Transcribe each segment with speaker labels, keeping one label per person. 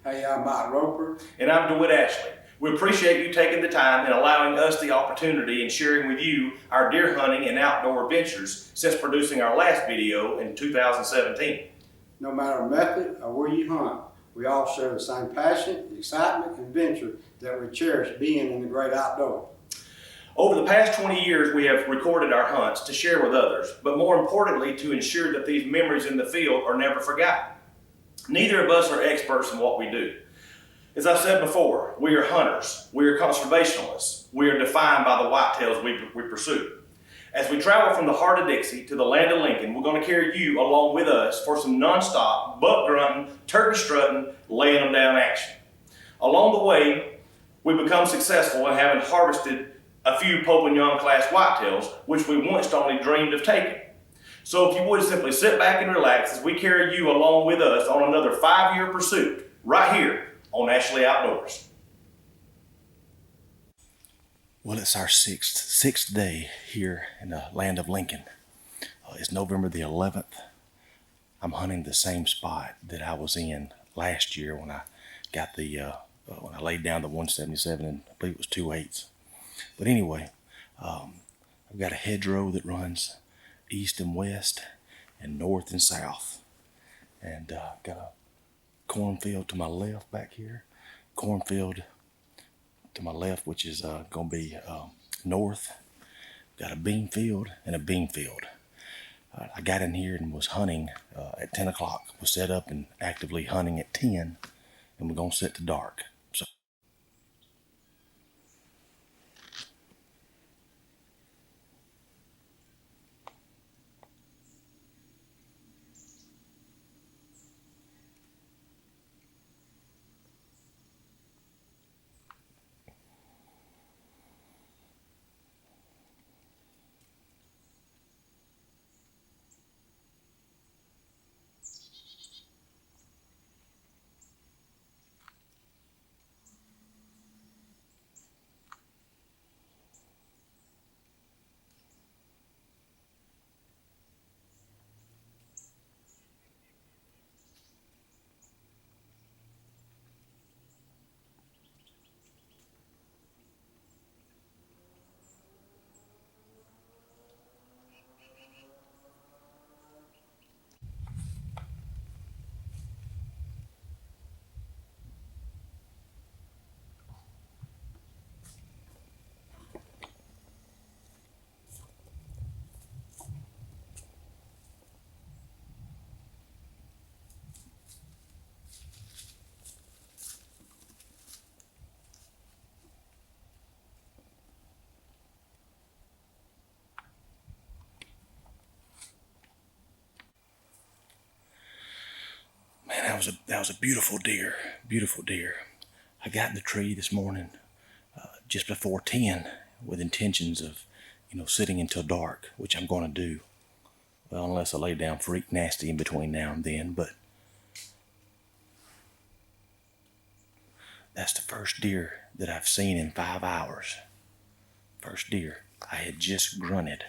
Speaker 1: Hey, I'm Mike Roper.
Speaker 2: And I'm DeWitt Ashley. We appreciate you taking the time and allowing us the opportunity and sharing with you our deer hunting and outdoor adventures since producing our last video in 2017.
Speaker 1: No matter the method or where you hunt, we all share the same passion, excitement, and adventure that we cherish being in the great outdoors.
Speaker 2: Over the past 20 years, we have recorded our hunts to share with others, but more importantly, to ensure that these memories in the field are never forgotten. Neither of us are experts in what we do. As I've said before, we are hunters, we are conservationists, we are defined by the whitetails we pursue. As we travel from the heart of Dixie to the land of Lincoln, we're going to carry you along with us for some nonstop, buck grunting, turkey strutting, laying them down action. Along the way, we become successful in having harvested a few Pope and Young class whitetails, which we once only dreamed of taking. So if you would simply sit back and relax as we carry you along with us on another 5-year pursuit right here on Ashley Outdoors.
Speaker 3: Well, it's our sixth day here in the land of Lincoln. It's November the 11th. I'm hunting the same spot that I was in last year when I got when I laid down the 177 and I believe it was 2/8. But anyway, I've got a hedgerow that runs east and west and north and south, and got a cornfield to my left back here, cornfield to my left, which is going to be north. Got a bean field and a bean field. I got in here and was hunting at 10 o'clock. Was set up and actively hunting at 10, and we're going to sit to dark. So man, that was a beautiful deer, beautiful deer. I got in the tree this morning just before 10 with intentions of, sitting until dark, which I'm going to do. Well, unless I lay down freak nasty in between now and then, but that's the first deer that I've seen in 5 hours. First deer. I had just grunted,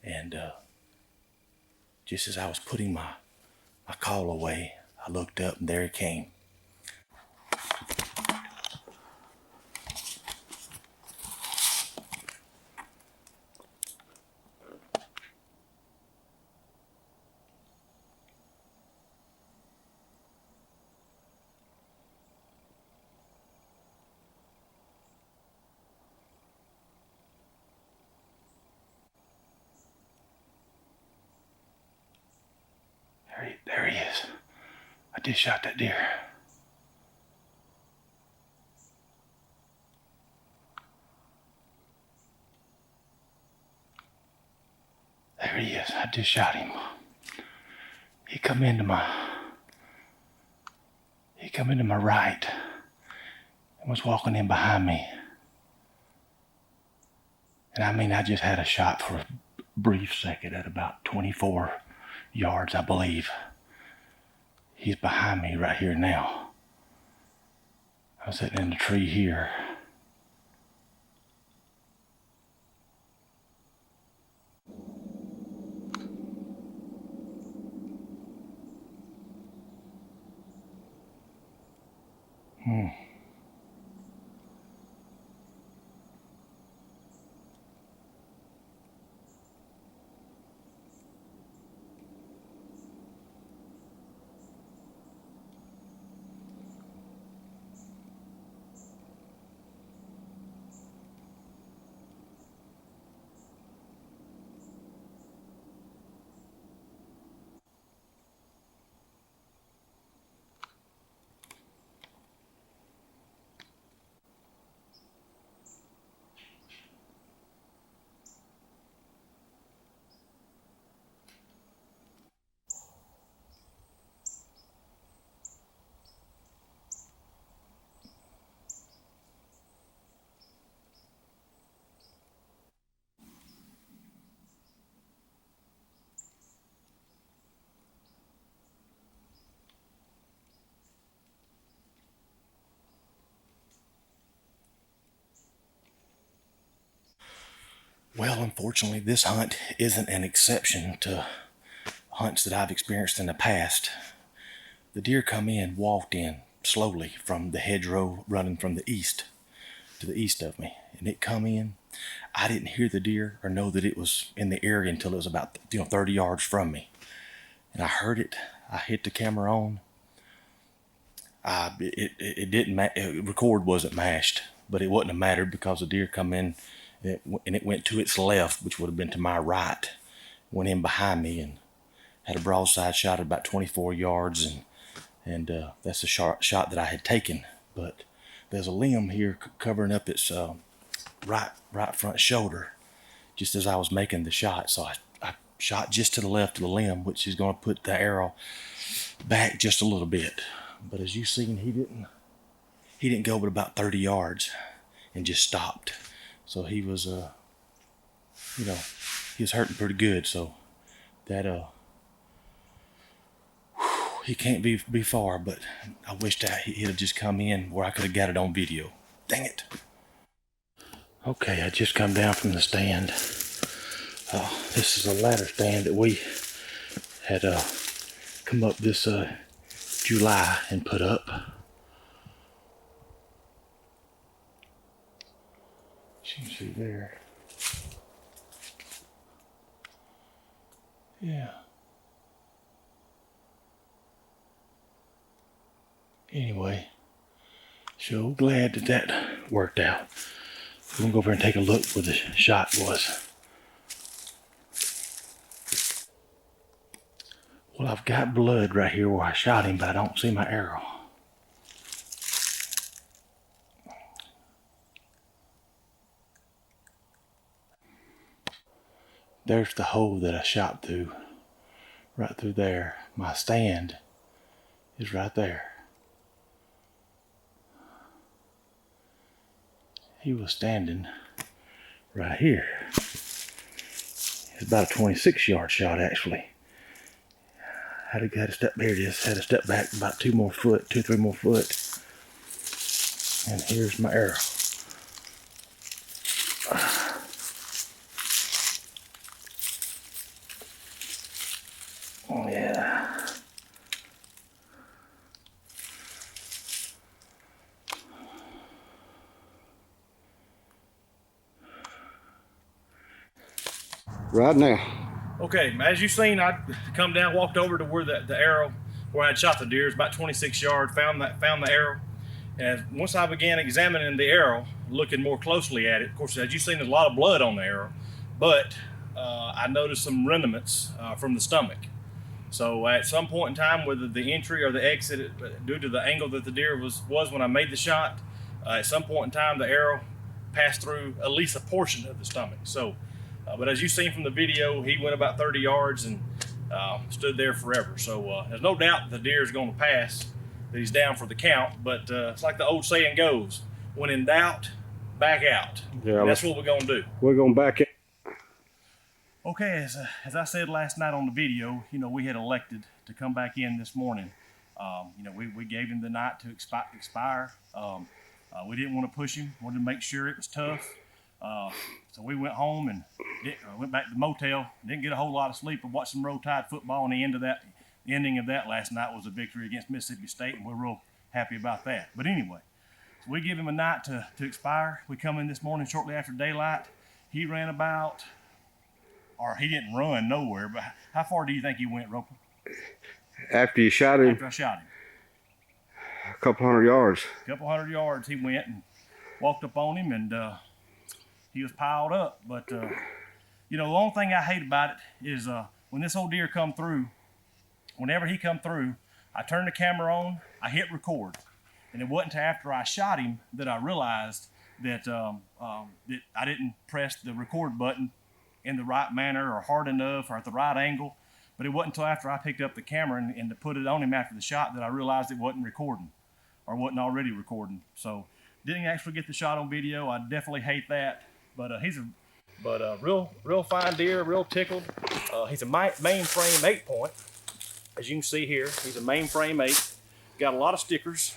Speaker 3: and just as I was putting my call away, I looked up and there he came. There he is. I just shot that deer. There he is. I just shot him. He come into my right and was walking in behind me. And I just had a shot for a brief second at about 24 yards, I believe. He's behind me right here now. I'm sitting in the tree here. Well, unfortunately, this hunt isn't an exception to hunts that I've experienced in the past. The deer walked in slowly from the hedgerow running from the east to the east of me. And it come in. I didn't hear the deer or know that it was in the area until it was about 30 yards from me. And I heard it. I hit the camera on. It didn't record wasn't mashed, but it wouldn't have mattered because the deer come in and it went to its left, which would have been to my right, went in behind me and had a broadside shot at about 24 yards, and that's a shot that I had taken. But there's a limb here covering up its right front shoulder just as I was making the shot. So I shot just to the left of the limb, which is going to put the arrow back just a little bit. But as you've seen, he didn't go but about 30 yards and just stopped. So he was, he was hurting pretty good. So that, he can't be far, but I wished he'd have just come in where I could have got it on video. Dang it. Okay, I just come down from the stand. This is a ladder stand that we had come up this July and put up. You can see there. Yeah. Anyway, so glad that worked out. We're gonna go over and take a look where the shot was. Well, I've got blood right here where I shot him, but I don't see my arrow. There's the hole that I shot through, right through there. My stand is right there. He was standing right here. It's about a 26-yard shot, actually. Had to step, there it is, had to step back about 3 more foot. And here's my arrow. Oh yeah.
Speaker 1: Right now.
Speaker 2: Okay, as you've seen, I come down, walked over to where the arrow, where I'd shot the deer, is about 26 yards, found the arrow. And once I began examining the arrow, looking more closely at it, of course, as you've seen, there's a lot of blood on the arrow, but I noticed some remnants from the stomach. So at some point in time, whether the entry or the exit, due to the angle that the deer was when I made the shot, at some point in time, the arrow passed through at least a portion of the stomach. So, but as you've seen from the video, he went about 30 yards and stood there forever. So there's no doubt the deer is going to pass, that he's down for the count, but it's like the old saying goes, when in doubt, back out. Yeah, that's what we're going to do.
Speaker 1: We're going to back it.
Speaker 2: Okay, as I said last night on the video, we had elected to come back in this morning. We gave him the night to expire. We didn't want to push him, wanted to make sure it was tough. So we went home and went back to the motel. Didn't get a whole lot of sleep, but watched some Roll Tide football, and the ending of that last night was a victory against Mississippi State, and we're real happy about that. But anyway, so we give him a night to expire. We come in this morning shortly after daylight. He ran about, or he didn't run nowhere, but how far do you think he went, Roper?
Speaker 4: After you shot him?
Speaker 2: After I shot him.
Speaker 4: A couple hundred yards.
Speaker 2: A couple hundred yards he went, and walked up on him, and he was piled up. But you know, the only thing I hate about it is when this old deer come through, whenever he come through, I turned the camera on, I hit record. And it wasn't until after I shot him that I realized that, that I didn't press the record button in the right manner or hard enough or at the right angle. But it wasn't until after I picked up the camera and to put it on him after the shot that I realized it wasn't recording or wasn't already recording. So didn't actually get the shot on video. I definitely hate that. But he's a real fine deer, real tickled. He's a mainframe 8-point. As you can see here, he's a mainframe 8. Got a lot of stickers.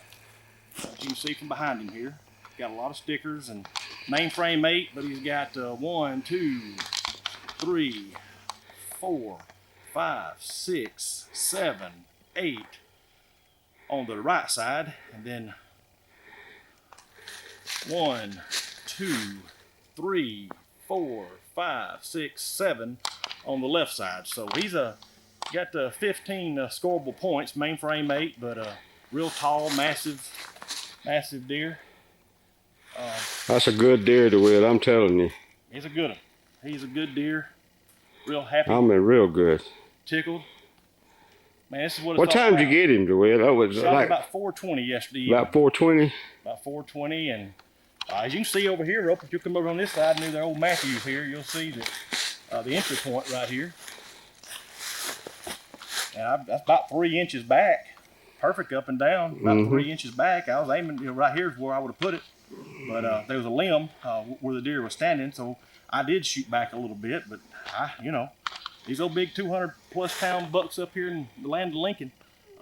Speaker 2: As you can see from behind him here. Got a lot of stickers and mainframe 8, but he's got 1, 2, 3, 4, 5, 6, 7, 8 on the right side, and then 1, 2, 3, 4, 5, 6, 7 on the left side. So he's got 15 scoreable points, mainframe 8, but real tall, massive deer.
Speaker 4: That's a good deer to win, I'm telling you.
Speaker 2: He's a good one. He's a good deer. Real happy.
Speaker 4: I mean, real good.
Speaker 2: Tickled. Man, this is what it's
Speaker 4: What time did you get him to win? That was
Speaker 2: shot
Speaker 4: like
Speaker 2: about 4:20 yesterday.
Speaker 4: about 4:20.
Speaker 2: About 4:20, and as you can see over here, Roper, if you come over on this side near the old Matthews here, you'll see that the entry point right here. And that's about 3 inches back. Perfect up and down, about 3 inches back. I was aiming, right here is where I would have put it. But there was a limb where the deer was standing, so I did shoot back a little bit. But these old big 200+ pound bucks up here in the land of Lincoln,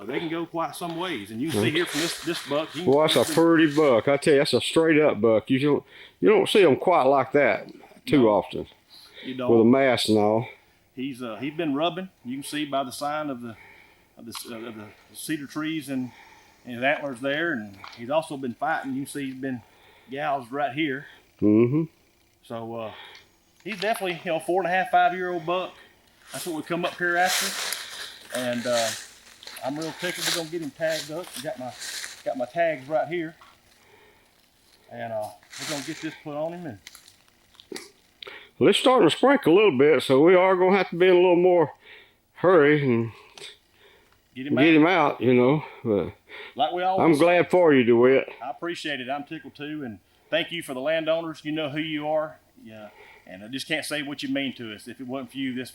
Speaker 2: they can go quite some ways. And you can see here from this buck.
Speaker 4: Well, that's a pretty buck. I tell you, that's a straight up buck. You don't see them quite like that too often.
Speaker 2: You don't.
Speaker 4: With a mask and all.
Speaker 2: He's been rubbing. You can see by the sign of the cedar trees and his antlers there, and he's also been fighting. You can see he's been gouged right here.
Speaker 4: Mm-hmm.
Speaker 2: So he's definitely 4.5, 5-year-old buck. That's what we come up here after, and I'm real tickled. We're gonna get him tagged up. Got my tags right here, and we're gonna get this put on him. And
Speaker 4: well, it's starting to sprinkle a little bit, so we are gonna have to be in a little more hurry and get him out, But
Speaker 2: like we always
Speaker 4: I'm glad for you, DeWitt.
Speaker 2: I appreciate it. I'm tickled too, and thank you for the landowners. You know who you are. Yeah, and I just can't say what you mean to us. If it wasn't for you, this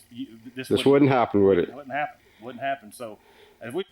Speaker 4: wouldn't happen with it.
Speaker 2: Wouldn't happen. So, if we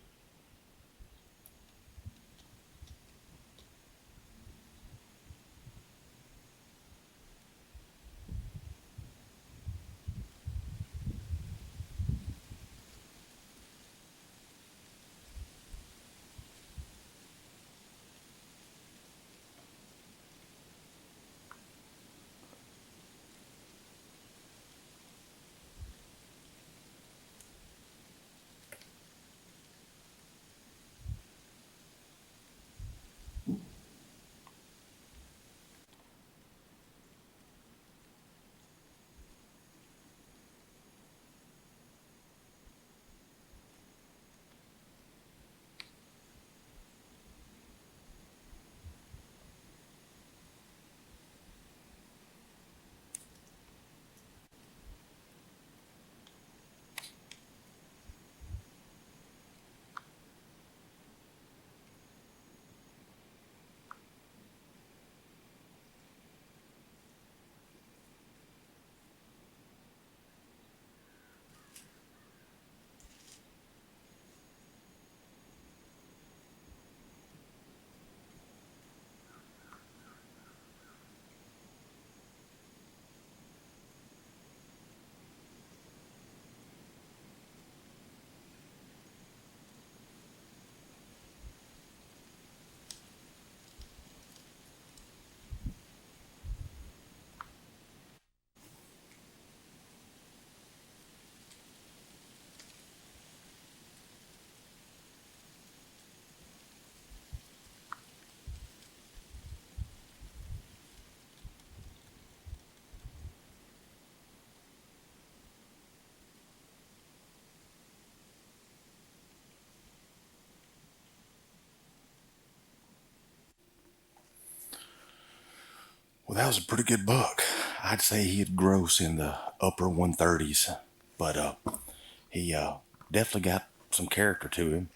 Speaker 3: Well, that was a pretty good buck. I'd say he'd gross in the upper 130s, but he definitely got some character to him.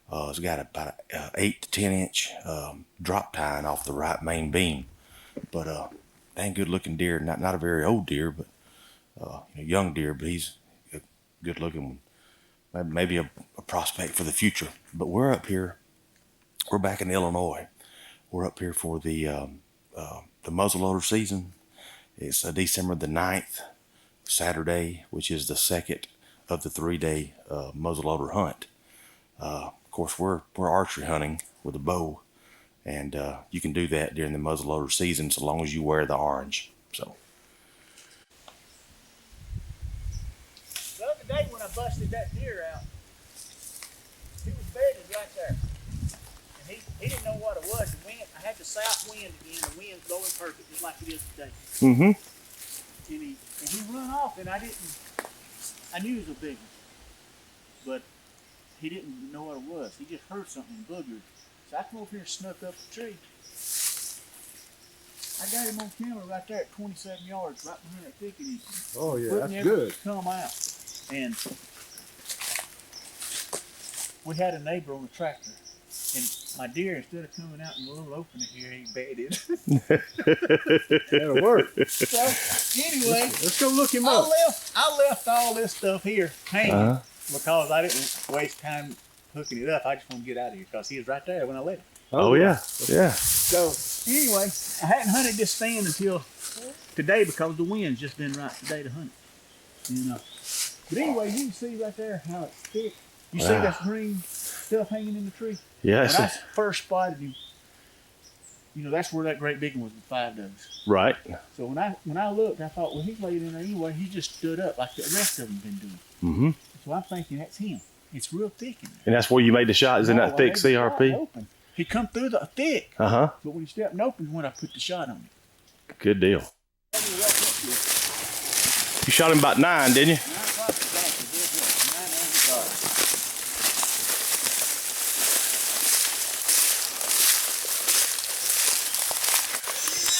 Speaker 3: He's got about a 8 to 10 inch drop tine off the right main beam, but dang good looking deer. Not a very old deer, but young deer. But he's a good looking one. Maybe a prospect for the future. But we're up here. We're back in Illinois. We're up here for the muzzleloader season. It's December the 9th, Saturday, which is the second of the 3-day muzzleloader hunt. Of course, we're archery hunting with a bow, and you can do that during the muzzleloader season so long as you wear the orange. So.
Speaker 5: The other day when I busted that deer out, he was bedded right there. And he didn't know what it was. The wind, I had the south wind again. The wind's blowing perfect, just like it is today.
Speaker 3: Mm-hmm.
Speaker 5: And he run off, and I knew he was a big one. But he didn't know what it was. He just heard something boogered. So I come over here and snuck up the tree. I got him on camera right there at 27 yards, right behind that thicket.
Speaker 1: Oh yeah,
Speaker 5: Wouldn't
Speaker 1: that's
Speaker 5: ever
Speaker 1: good.
Speaker 5: Come out. And we had a neighbor on the tractor. And my deer, instead of coming out in the little opening here, he bedded.
Speaker 1: That'll work.
Speaker 5: So anyway,
Speaker 1: Let's go look him up.
Speaker 5: I left all this stuff here hanging because I didn't waste time hooking it up. I just want to get out of here because he was right there when I let him.
Speaker 3: Oh yeah, yeah.
Speaker 5: So anyway, I hadn't hunted this stand until today because the wind's just been right today to hunt it. You know. But anyway, you can see right there how it's thick. You see that green stuff hanging in the tree?
Speaker 3: Yeah.
Speaker 5: When I first spotted him, that's where that great big one was with 5 does.
Speaker 3: Right.
Speaker 5: So when I looked, I thought, well, he's laid in there anyway. He just stood up like the rest of them been doing.
Speaker 3: Mm-hmm.
Speaker 5: So I'm thinking that's him. It's real thick in there.
Speaker 3: And that's where you made the shot, is in that thick
Speaker 5: I made the shot
Speaker 3: CRP?
Speaker 5: open. He come through the thick.
Speaker 3: Uh-huh.
Speaker 5: But when he stepped and opened, when I put the shot on him.
Speaker 3: Good deal. You shot him about 9, didn't you?
Speaker 5: 9 o'clock exactly. There's what? 9 o'clock.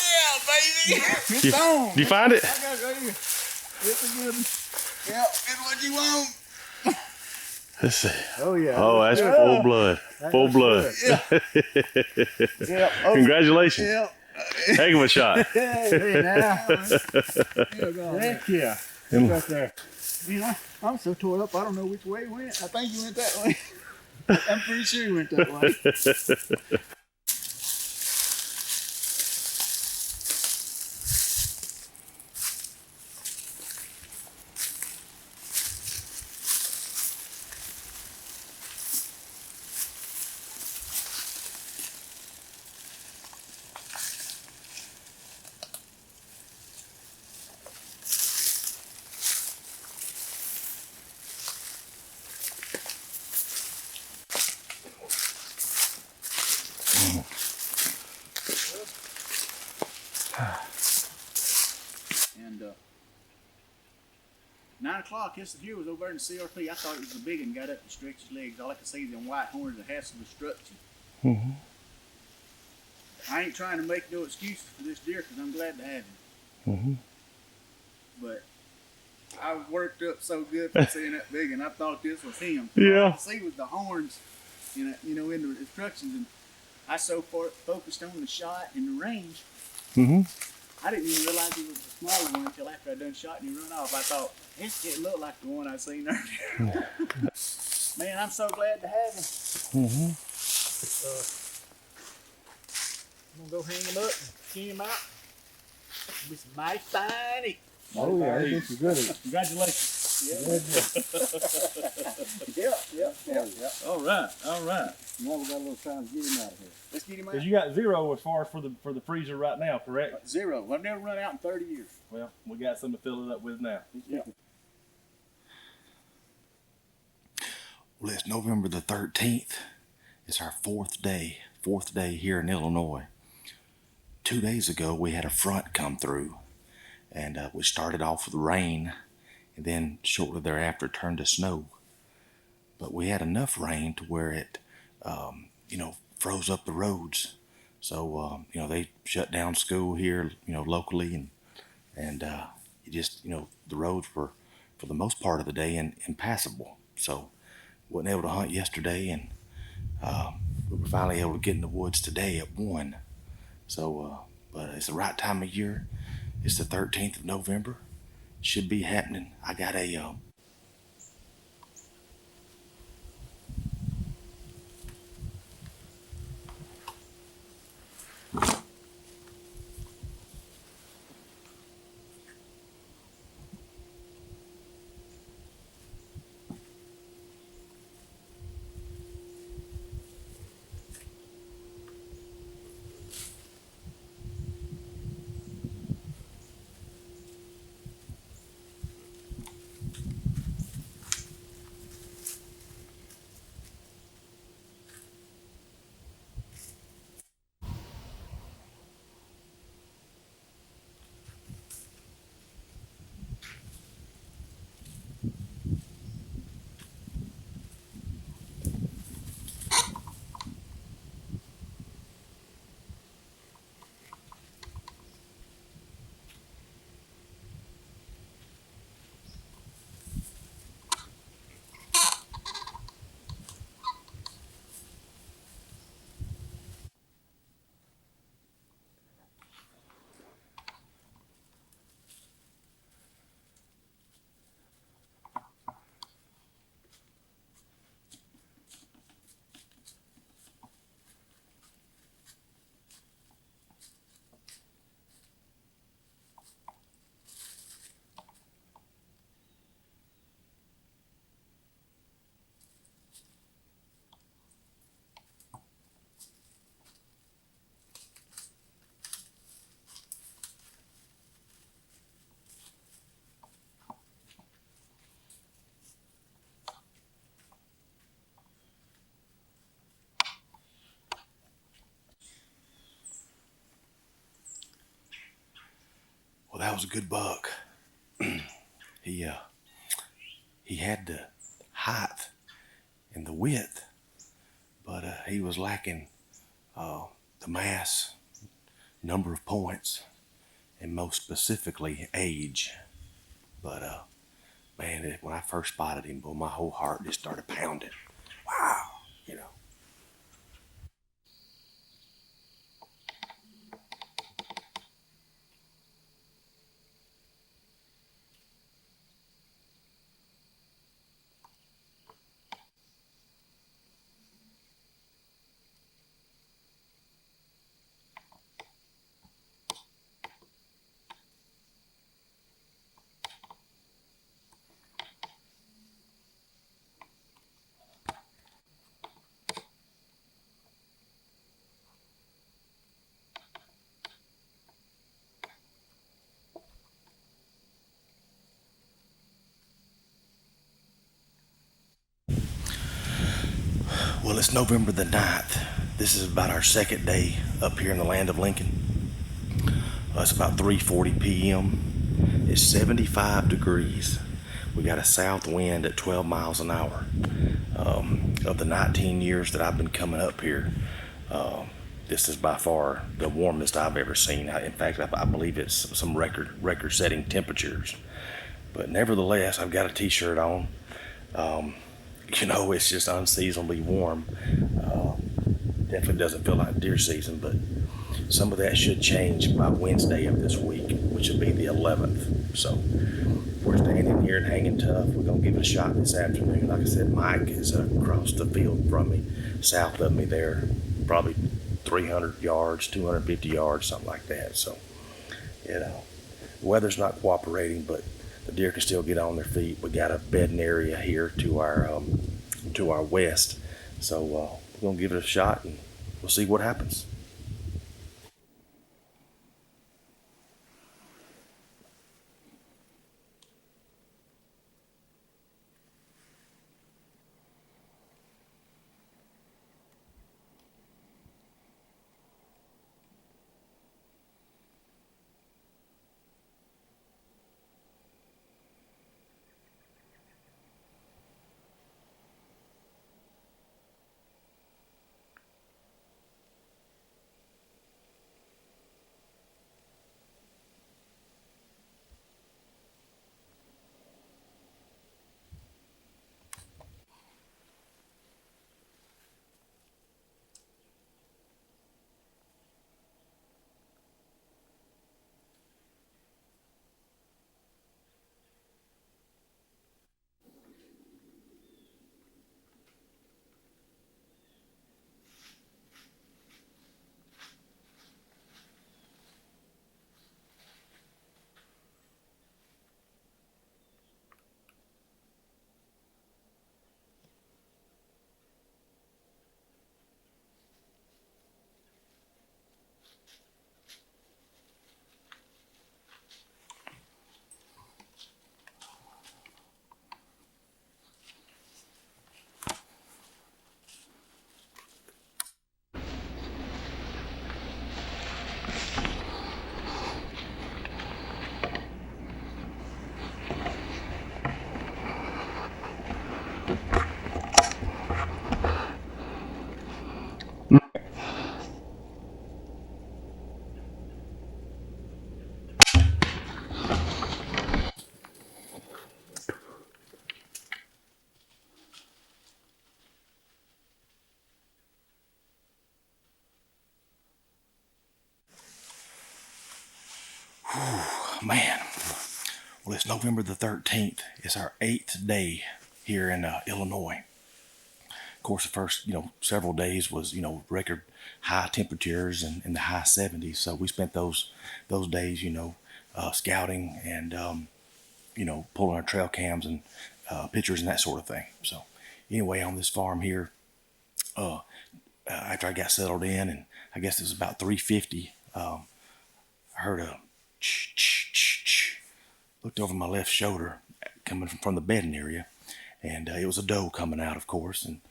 Speaker 5: Yeah, baby. It's on.
Speaker 3: Did you find it?
Speaker 5: I got it right here. It's a good one. Yep, it's what you want.
Speaker 3: Let's see.
Speaker 1: Oh yeah.
Speaker 3: Oh, that's full blood. Full blood.
Speaker 5: Yeah.
Speaker 3: Congratulations.
Speaker 5: Yeah.
Speaker 3: Heck of a shot.
Speaker 5: Hey, now. Heck yeah. He's right there. I'm so tore up, I don't know which way he went. I think he went that way. I'm pretty sure he went that way. And 9 o'clock, this deer was over there in the CRP. I thought it was a big one, got up and stretched his legs. All I could see was them white horns that had some destruction.
Speaker 3: Mm-hmm.
Speaker 5: I ain't trying to make no excuses for this deer because I'm glad to have him.
Speaker 3: Mm-hmm.
Speaker 5: But I was worked up so good for seeing that big one. I thought this was him.
Speaker 3: Yeah.
Speaker 5: All I could see was the horns, in the instructions, and I so focused on the shot and the range.
Speaker 3: Mm-hmm.
Speaker 5: I didn't even realize he was a smaller one until after I done shot and he run off. I thought, this didn't look like the one I seen earlier. Man, I'm so glad to have him.
Speaker 3: Mm-hmm.
Speaker 5: I'm going to go hang him up and skin him out. It'll be some mighty fine eating.
Speaker 1: Oh yeah, I think you're good.
Speaker 5: Congratulations. Yeah.
Speaker 6: All right.
Speaker 1: Now we got a little time to get him out of here.
Speaker 5: Let's get him out.
Speaker 6: Because you got 0 as far as for the freezer right now, correct?
Speaker 5: 0. I've never run out in 30 years.
Speaker 6: Well, we got something to fill it up with now.
Speaker 5: Yeah.
Speaker 3: Well, it's November the 13th. It's our fourth day here in Illinois. 2 days ago, we had a front come through, and we started off with rain, and then shortly thereafter turned to snow. But we had enough rain to where it, froze up the roads So they shut down school here, locally, and it just, the roads were, for the most part of the day, impassable. So wasn't able to hunt yesterday, and we were finally able to get in the woods today at 1. So, but it's the right time of year. It's the 13th of November. Should be happening. I got a well, that was a good buck. He he had the height and the width, but he was lacking the mass, number of points, and most specifically age. But man, when I first spotted him, boy, my whole heart just started pounding. Wow, you know. Well, it's November the 9th. This is about our second day up here in the land of Lincoln. It's about 3:40 p.m. It's 75 degrees. We got a south wind at 12 miles an hour. Of the 19 years that I've been coming up here, this is by far the warmest I've ever seen. In fact, I believe it's some record-setting temperatures. But nevertheless, I've got a t-shirt on. It's just unseasonably warm. Definitely doesn't feel like deer season, but some of that should change by Wednesday of this week, which will be the 11th. So we're standing here and hanging tough. We're going to give it a shot this afternoon. Like I said, Mike is across the field from me, south of me there, probably 300 yards, 250 yards, something like that. So, the weather's not cooperating, but the deer can still get on their feet. We got a bedding area here to our west, so we're gonna give it a shot and we'll see what happens. Man, well, it's November the 13th. It's our 8th day here in Illinois. Of course, the first, several days was, record high temperatures and in the high 70s. So we spent those days, scouting and, pulling our trail cams and pictures and that sort of thing. So anyway, on this farm here, after I got settled in, and I guess it was about 3:50, I heard a ch. Looked over my left shoulder coming from the bedding area, and it was a doe coming out, of course. And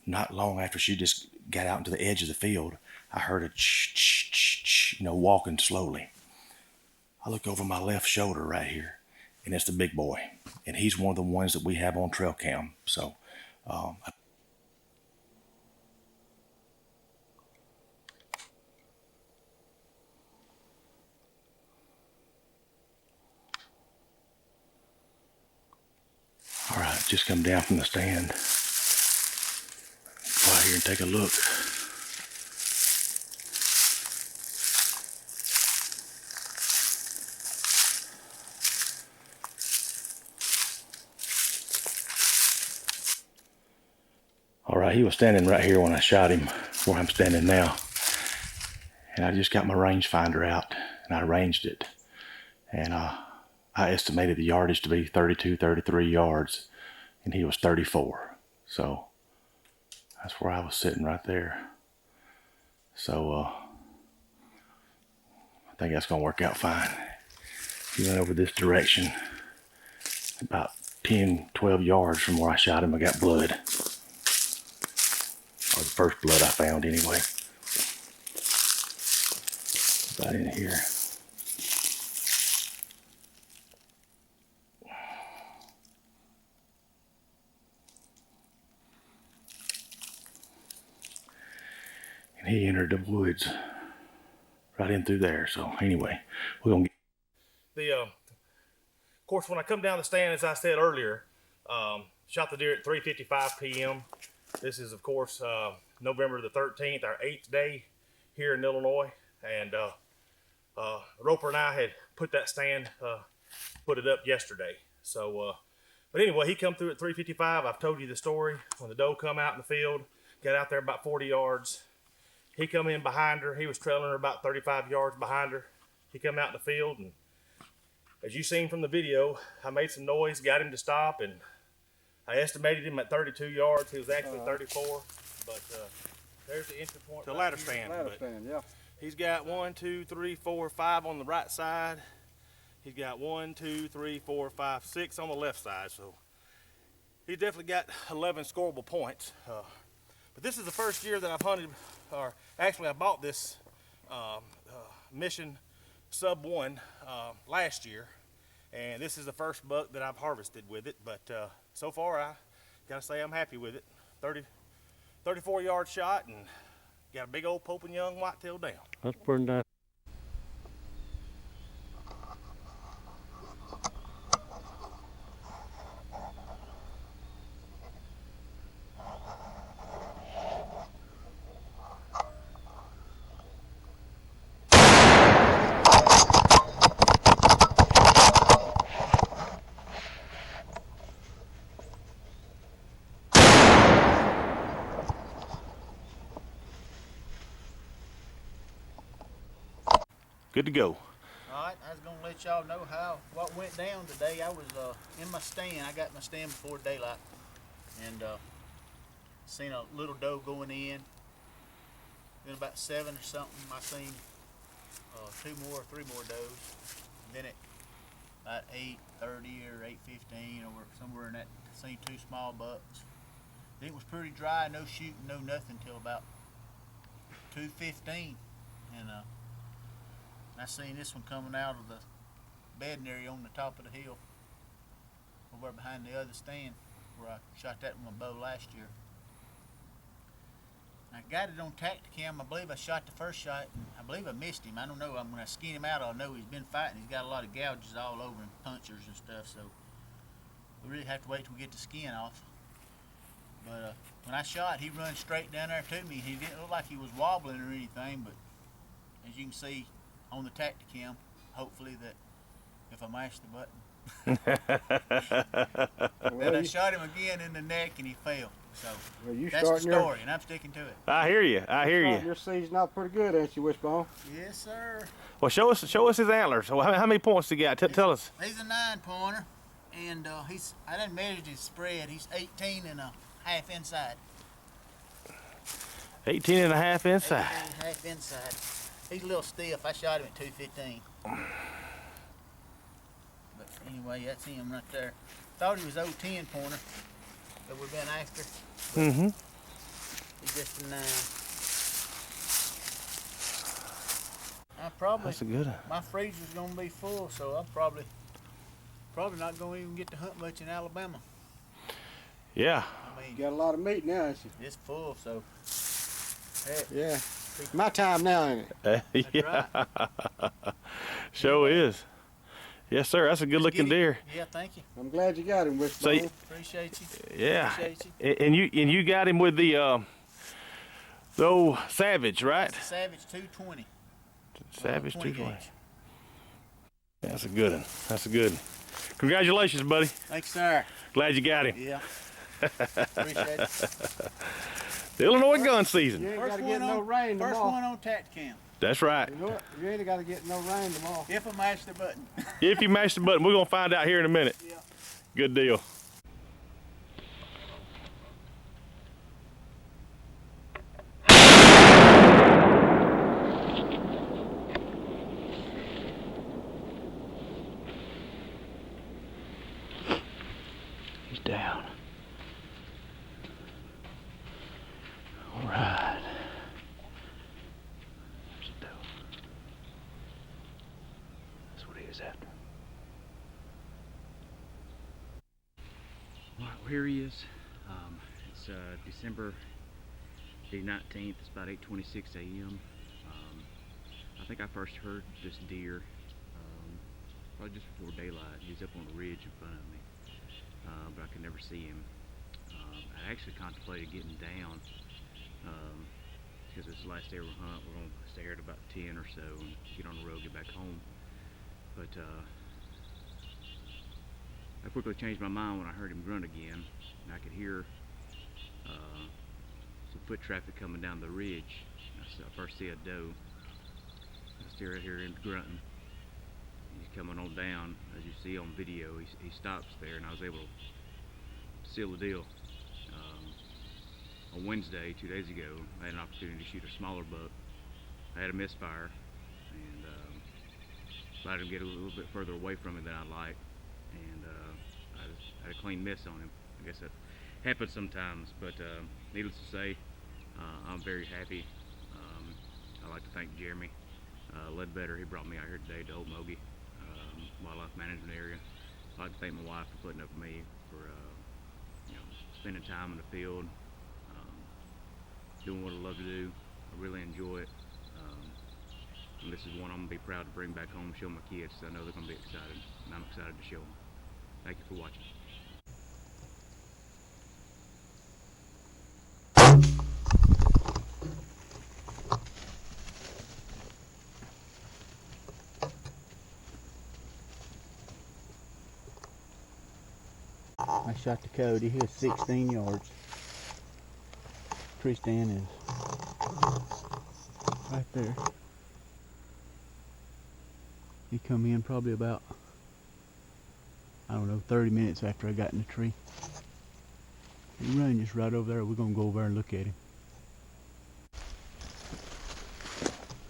Speaker 3: not long after she just got out into the edge of the field, I heard a ch, walking slowly. I look over my left shoulder right here, and it's the big boy, and he's one of the ones that we have on trail cam. So all right, just come down from the stand. Go out here and take a look. All right, he was standing right here when I shot him, where I'm standing now. And I just got my rangefinder out and I ranged it. And I estimated the yardage to be 32, 33 yards, and he was 34. So that's where I was sitting right there. So I think that's gonna work out fine. He went over this direction, about 10, 12 yards from where I shot him. I got blood, or the first blood I found anyway. About in here. And he entered the woods right in through there. So anyway, we're gonna get
Speaker 2: Of course, when I come down the stand, as I said earlier, shot the deer at 3:55 p.m. This is, of course, November the 13th, our 8th day here in Illinois. And Roper and I had put that stand, put it up yesterday. So, but anyway, he come through at 3:55. I've told you the story. When the doe come out in the field, got out there about 40 yards. He come in behind her. He was trailing her about 35 yards behind her. He come out in the field, and as you seen from the video, I made some noise, got him to stop, and I estimated him at 32 yards. He was actually 34, but there's the entry point. The ladder stand.
Speaker 1: Yeah.
Speaker 2: He's got 1, 2, 3, 4, 5 on the right side. He's got 1, 2, 3, 4, 5, 6 on the left side. So he's definitely got 11 scoreable points. But this is the first year that I've hunted, or actually I bought this Mission Sub 1 last year, and this is the first buck that I've harvested with it. But so far, I gotta say I'm happy with it. 34 yard shot, and got a big old Pope and Young whitetail down.
Speaker 4: That's pretty nice.
Speaker 2: Good to go.
Speaker 5: Alright, I was gonna let y'all know what went down today. I was in my stand. I got my stand before daylight, and seen a little doe going in. Then about 7 or something, I seen 3 more does. And then at about 8:30 or 8:15 or somewhere in that, seen 2 small bucks. Then it was pretty dry, no shooting, no nothing till about 2:15, and I seen this one coming out of the bedding area on the top of the hill over behind the other stand where I shot that with my bow last year. I got it on Tacticam. I believe I shot the first shot, and I believe I missed him. I don't know. When I skin him out, I'll know he's been fighting. He's got a lot of gouges all over him, punctures and stuff, so we really have to wait till we get the skin off. But when I shot, he run straight down there to me. He didn't look like he was wobbling or anything, but as you can see on the Tacticam, hopefully that if I mashed the button. Then I shot him again in the neck and he fell. So
Speaker 4: Well, you
Speaker 5: that's the
Speaker 4: starting
Speaker 5: story, and I'm sticking to it.
Speaker 3: I hear you. I hear
Speaker 4: starting
Speaker 3: you.
Speaker 4: your season out pretty good, ain't you, Wishbone?
Speaker 5: Yes, sir.
Speaker 3: Well, show us his antlers. So how many points he got? Tell us.
Speaker 5: He's a 9-pointer, and I didn't measure his spread. He's 18 and a half inside.
Speaker 3: 18 and a half
Speaker 5: 18
Speaker 3: inside.
Speaker 5: and a half inside. He's a little stiff. I shot him at 215. But anyway, that's him right there. Thought he was old 10-pointer that we've been after.
Speaker 3: Mm-hmm.
Speaker 5: He's just a 9. I probably,
Speaker 3: That's a good one.
Speaker 5: my freezer's gonna be full, so I'm probably not gonna even get to hunt much in Alabama.
Speaker 3: Yeah.
Speaker 5: I mean,
Speaker 4: You got a lot of meat now, ain't you?
Speaker 5: it's full, so heck,
Speaker 4: Yeah. My time now, ain't it?
Speaker 3: Yeah.
Speaker 5: right.
Speaker 3: Sure is. Yes, sir. That's a good looking
Speaker 5: Get him.
Speaker 3: deer.
Speaker 5: Yeah, thank you.
Speaker 4: I'm glad you got him, Wishbone.
Speaker 3: So
Speaker 5: Appreciate you.
Speaker 3: Yeah.
Speaker 5: Appreciate you.
Speaker 3: And you got him with the old Savage, right?
Speaker 5: It's a Savage 220.
Speaker 3: Savage
Speaker 5: 20
Speaker 3: 220.
Speaker 5: gauge.
Speaker 3: That's a good one. That's a good one. Congratulations, buddy.
Speaker 5: Thanks, sir.
Speaker 3: Glad you got him.
Speaker 5: Yeah. Appreciate it.
Speaker 3: The Illinois gun season.
Speaker 4: You ain't
Speaker 5: First
Speaker 4: got to
Speaker 5: one
Speaker 4: get no
Speaker 5: on,
Speaker 4: rain
Speaker 5: first
Speaker 4: tomorrow.
Speaker 5: one on Tacticam.
Speaker 3: That's right.
Speaker 4: You know what? You ain't got to get no rain tomorrow.
Speaker 5: If I mash the button.
Speaker 3: If you mash the button, we're gonna find out here in a minute.
Speaker 5: Yeah.
Speaker 3: Good deal. He's down. All right. There's a doe. That's what he was after.
Speaker 7: All right, well, here he is. It's December the 19th. It's about 8:26 a.m. I think I first heard this deer probably just before daylight. He was up on the ridge in front of me, but I could never see him. I actually contemplated getting down because it's the last day of our hunt. We're going to stay here at about 10 or so and get on the road, get back home. But I quickly changed my mind when I heard him grunt again, and I could hear some foot traffic coming down the ridge. I first see a doe. I still hear him grunting. He's coming on down. As you see on video, he stops there, and I was able to seal the deal. On Wednesday, 2 days ago, I had an opportunity to shoot a smaller buck. I had a misfire, and let him get a little bit further away from me than I'd like, and I had a clean miss on him. I guess that happens sometimes, but needless to say, I'm very happy. I'd like to thank Jeremy Ledbetter. He brought me out here today to Old Mogi Wildlife Management Area. I'd like to thank my wife for putting up with me, for spending time in the field, doing what I love to do. I really enjoy it. And this is one I'm going to be proud to bring back home and show my kids. I know they're going to be excited, and I'm excited to show them. Thank you for watching.
Speaker 5: I shot the Cody. He was 16 yards. Tree stand is right there. He come in probably about, I don't know, 30 minutes after I got in the tree. He ran just right over there. We're gonna go over there and look at him.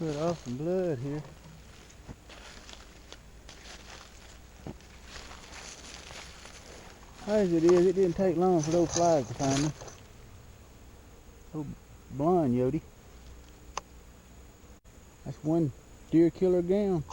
Speaker 5: Put off some blood here. As it is, it didn't take long for those flies to find me. Oh, blind Yodi. That's one deer killer down.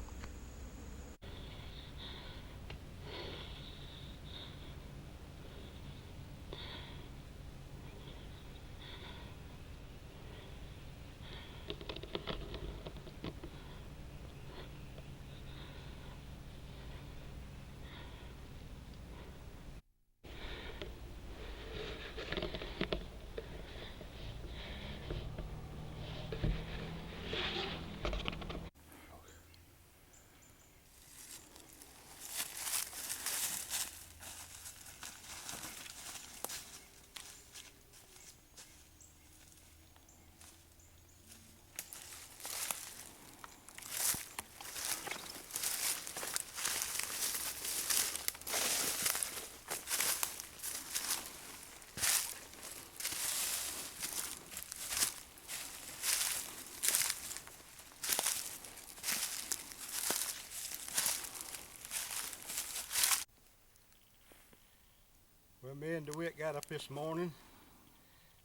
Speaker 1: Me and DeWitt got up this morning,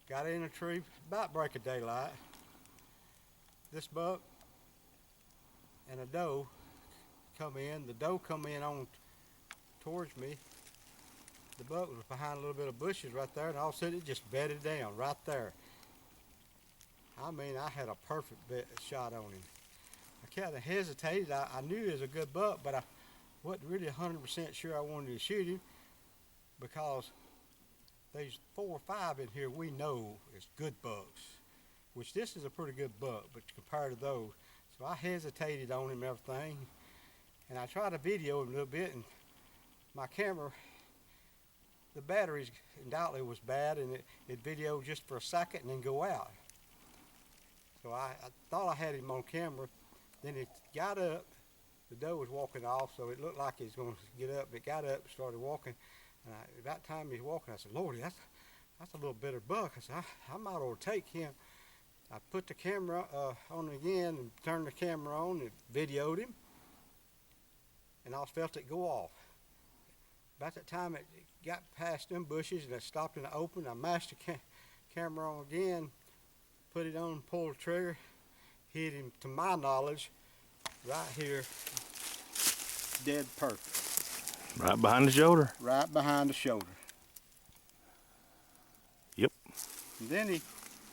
Speaker 1: got in a tree about break of daylight. This buck and a doe come in. The doe come in on towards me. The buck was behind a little bit of bushes right there, and all of a sudden it just bedded down right there. I mean, I had a perfect shot on him. I kind of hesitated. I knew he was a good buck, but I wasn't really 100% sure I wanted to shoot him, because there's 4 or 5 in here we know is good bucks, which this is a pretty good buck, but compared to those. So I hesitated on him and everything, and I tried to video him a little bit, and my camera, the batteries undoubtedly was bad, and it videoed just for a second and then go out. So I thought I had him on camera. Then it got up. The doe was walking off, so it looked like he was going to get up. It got up and started walking. And about time he was walking, I said, Lordy, that's a little bitter buck. I said, I might ought to take him. I put the camera on again and turned the camera on and videoed him. And I felt it go off. About that time it got past them bushes and it stopped in the open. I mashed the camera on again, put it on, pulled the trigger, hit him, to my knowledge, right here, dead perfect.
Speaker 3: Right behind the shoulder.
Speaker 1: Right behind the shoulder.
Speaker 3: Yep.
Speaker 1: And then he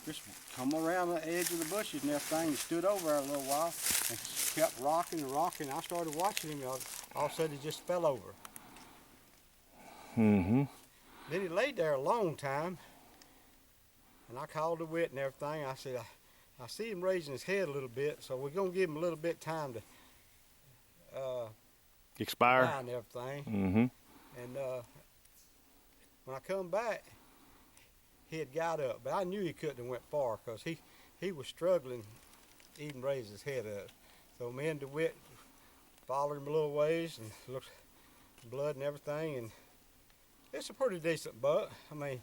Speaker 1: just come around the edge of the bushes and everything. He stood over there a little while and kept rocking and rocking. I started watching him. All of a sudden he just fell over.
Speaker 3: Mm-hmm.
Speaker 1: Then he laid there a long time, and I called DeWitt and everything. I said, I see him raising his head a little bit, so we're going to give him a little bit time to
Speaker 3: Expire.
Speaker 1: die and everything.
Speaker 3: Mm-hmm.
Speaker 1: And when I come back, he had got up, but I knew he couldn't have went far, because he was struggling to even raise his head up. So me and DeWitt followed him a little ways and looked blood and everything, and it's a pretty decent buck. I mean,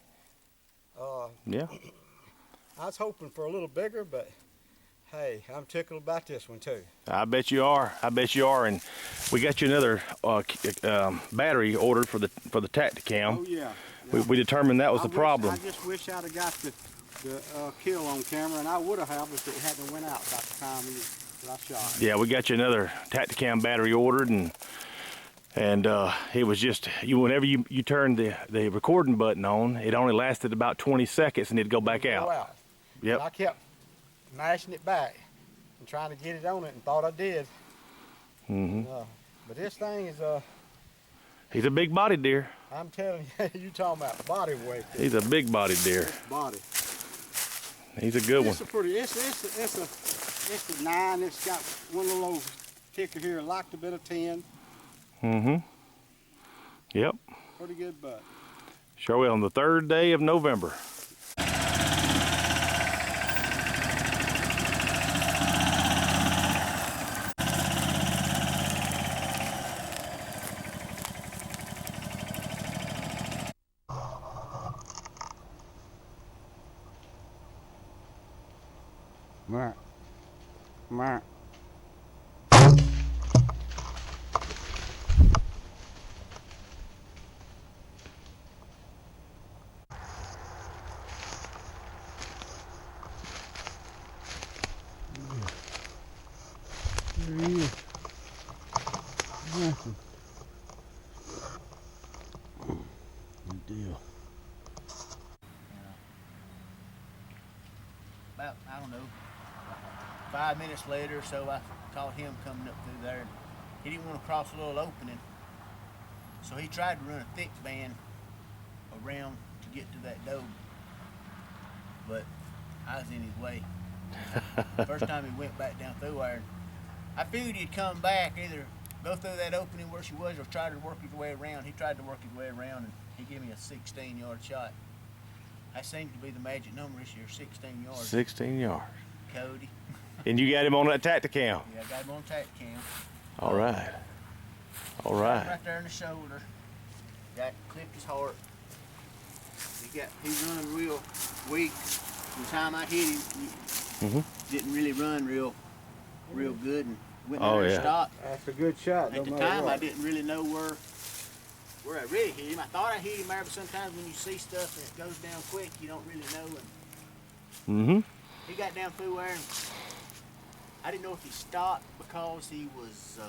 Speaker 3: Yeah.
Speaker 1: I was hoping for a little bigger, but hey, I'm tickled about this one too.
Speaker 3: I bet you are. I bet you are. And we got you another battery ordered for the Tacticam.
Speaker 1: Oh yeah.
Speaker 3: We determined that was the problem.
Speaker 1: I just wish I'd have got the kill on camera, and I would have if it hadn't went out about the time that I shot.
Speaker 3: Yeah, we got you another Tacticam battery ordered, and it was just, whenever you turned the recording button on, it only lasted about 20 seconds and it'd go back out. Yep.
Speaker 1: And I kept mashing it back and trying to get it on it, and thought I did.
Speaker 3: Mm-hmm.
Speaker 1: But this thing is
Speaker 3: He's a big bodied deer.
Speaker 1: I'm telling you, you talking about body weight.
Speaker 3: He's a big bodied deer.
Speaker 1: Body.
Speaker 3: He's a good one.
Speaker 1: It's a pretty. It's a 9. It's got one little old kicker here, locked a bit of 10.
Speaker 3: Mm-hmm. Yep.
Speaker 1: Pretty good buck.
Speaker 3: Sure will. On the 3rd day of November.
Speaker 1: Mark. Mark. There he is. Nothing. Good deal.
Speaker 5: About, I don't know, 5 minutes later or so, I caught him coming up through there. And he didn't want to cross a little opening, so he tried to run a thick band around to get to that doe, but I was in his way. First time he went back down through there, I figured he'd come back, either go through that opening where she was or try to work his way around. He tried to work his way around, and he gave me a 16-yard shot. That seems to be the magic number this year, 16 yards.
Speaker 3: 16 yards.
Speaker 5: Cody.
Speaker 3: And you got him on that Tacticam.
Speaker 5: Yeah, I got him on Tacticam.
Speaker 3: All right. All right.
Speaker 5: Right there in the shoulder. Got clipped his heart. He's running real weak. From the time I hit him, he didn't really run real good, and went there and stopped.
Speaker 1: That's a good shot.
Speaker 5: At the time, I didn't really know where where I really hit him. I thought I hit him there, but sometimes when you see stuff that goes down quick, you don't really know. And he got down through there, and I didn't know if he stopped because he was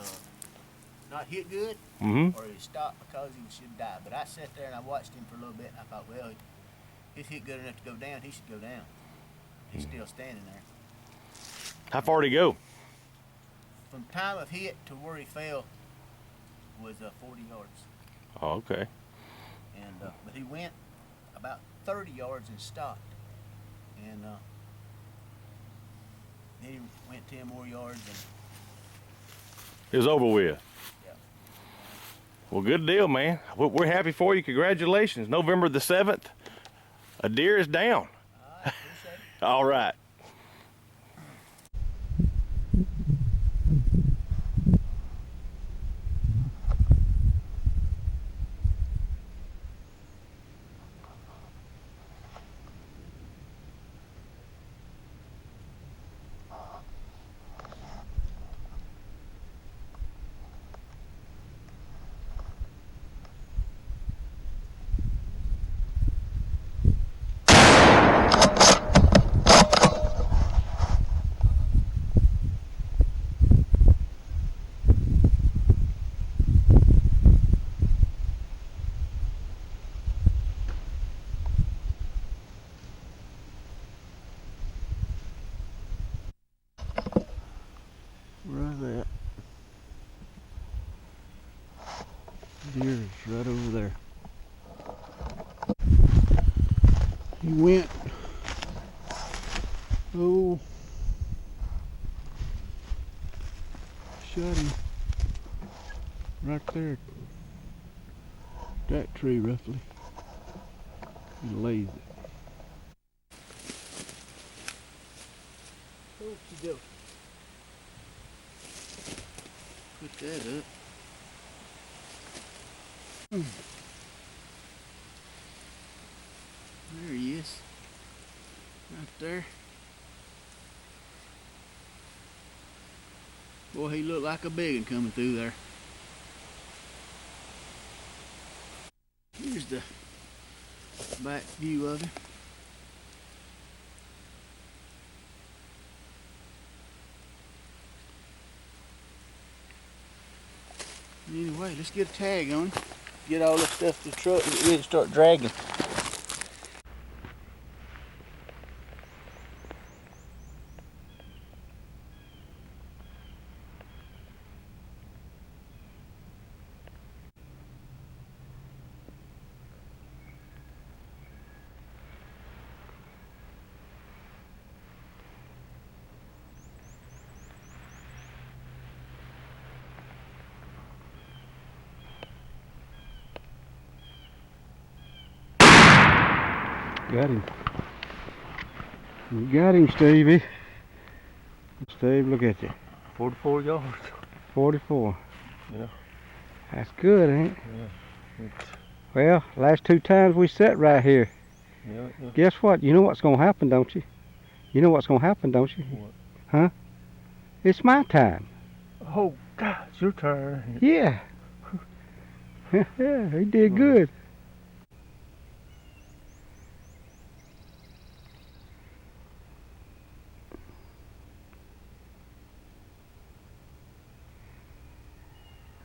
Speaker 5: not hit good, or he stopped because he should die. But I sat there and I watched him for a little bit, and I thought, well, if he's hit good enough to go down, he should go down. He's still standing there.
Speaker 2: How far did he go?
Speaker 5: From time of hit to where he fell was 40 yards.
Speaker 2: Oh, okay.
Speaker 5: And but he went about 30 yards and stopped. And then he went 10 more yards and
Speaker 2: It was over with.
Speaker 5: yeah.
Speaker 2: Well, good deal, man. We're happy for you. Congratulations. November the 7th, a deer is down.
Speaker 5: I appreciate it.
Speaker 2: All right.
Speaker 4: Where's that? Deer is right over there. He went, oh, shot him right there. That tree roughly. He lays it.
Speaker 5: Okie dokie. Put that up. There he is. Right there. Boy, he looked like a big one coming through there. Here's the back view of him. Anyway, let's get a tag on him. Get all this stuff to the truck and get ready to start dragging.
Speaker 4: Got him. You got him, Stevie. Steve, look at you.
Speaker 6: 44 yards.
Speaker 4: 44.
Speaker 6: Yeah.
Speaker 4: That's good, ain't it?
Speaker 6: Yeah.
Speaker 4: Well, last two times we sat right here.
Speaker 6: Yeah.
Speaker 4: Guess what? You know what's going to happen, don't you? You know what's going to happen, don't you?
Speaker 6: What?
Speaker 4: Huh? It's my time.
Speaker 6: Oh, God, it's your turn.
Speaker 4: Yeah. Yeah, he did good.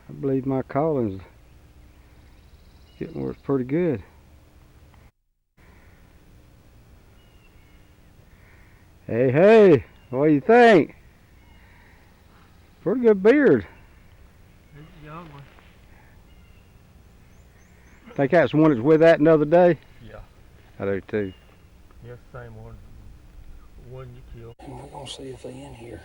Speaker 4: I believe my calling's getting where it's pretty good. Hey, hey, what do you think? Pretty good beard.
Speaker 6: He's a young one.
Speaker 4: Think that's the one that's with that another day?
Speaker 6: Yeah.
Speaker 4: I do too.
Speaker 6: Yeah, same one. One you killed.
Speaker 4: We're gonna see if they in here.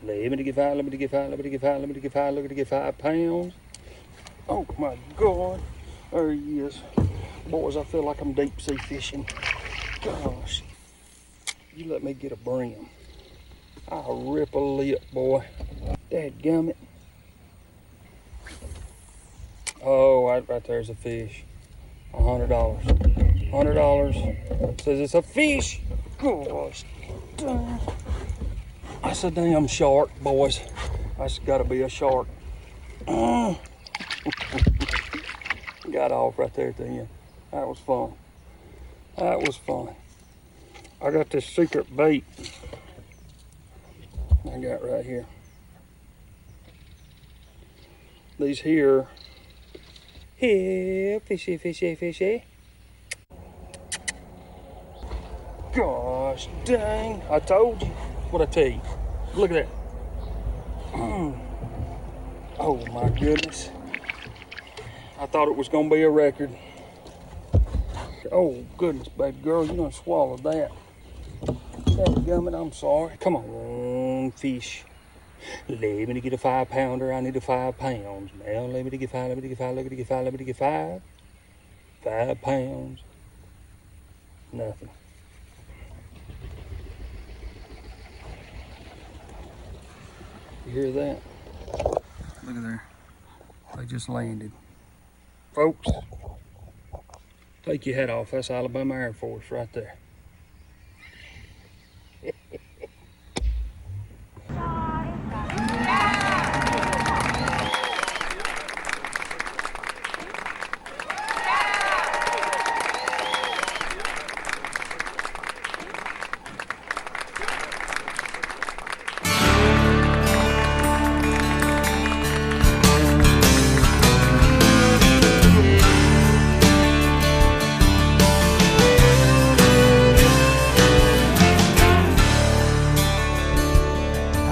Speaker 4: Let me get 5, let me get 5, let me get 5, let me get 5, look at get 5 pounds. Oh my God, there he is. Boys, I feel like I'm deep sea fishing. Gosh, you let me get a brim. I'll rip a lip, boy. Dadgummit. Oh, right there's a fish. $100. $100. Says it's a fish. Gosh. That's a damn shark, boys. That's gotta be a shark. Got off right there at the end. That was fun. That was fun. I got this secret bait I got right here. These here, fishy, fishy, fishy. Gosh dang, I told you. What'd I tell you? Look at that. Oh my goodness. I thought it was gonna be a record. Oh goodness, baby girl, you done swallowed that. Dadgummit, I'm sorry. Come on, fish. Let me to get a 5-pounder. I need a 5 pounds. Now let me to get 5, let me to get 5, let me to get 5, let me to get 5. 5 pounds. Nothing. You hear that? Look at there. They just landed. Folks, take your hat off. That's Alabama Air Force right there.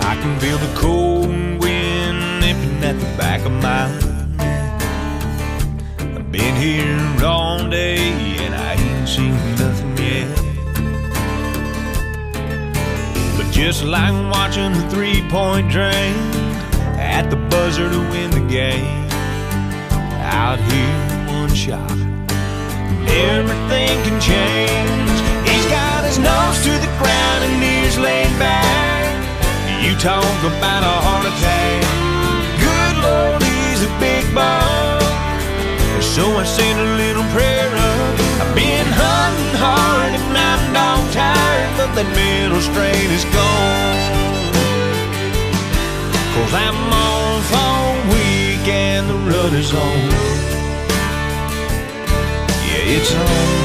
Speaker 8: I can feel the cold wind nipping at the back of my neck. I've been here all day and I ain't seen nothing yet. But just like watching a 3-point drain at the buzzer to win the game, out here one shot, everything can change. He's got his nose to the ground and ears laid back. You talk about a heart attack. Good Lord, he's a big bug. So I sent a little prayer up. I've been hunting hard and I'm dog tired, but that middle straight is gone. 'Cause I'm off all week and the rut is on. Yeah, it's on.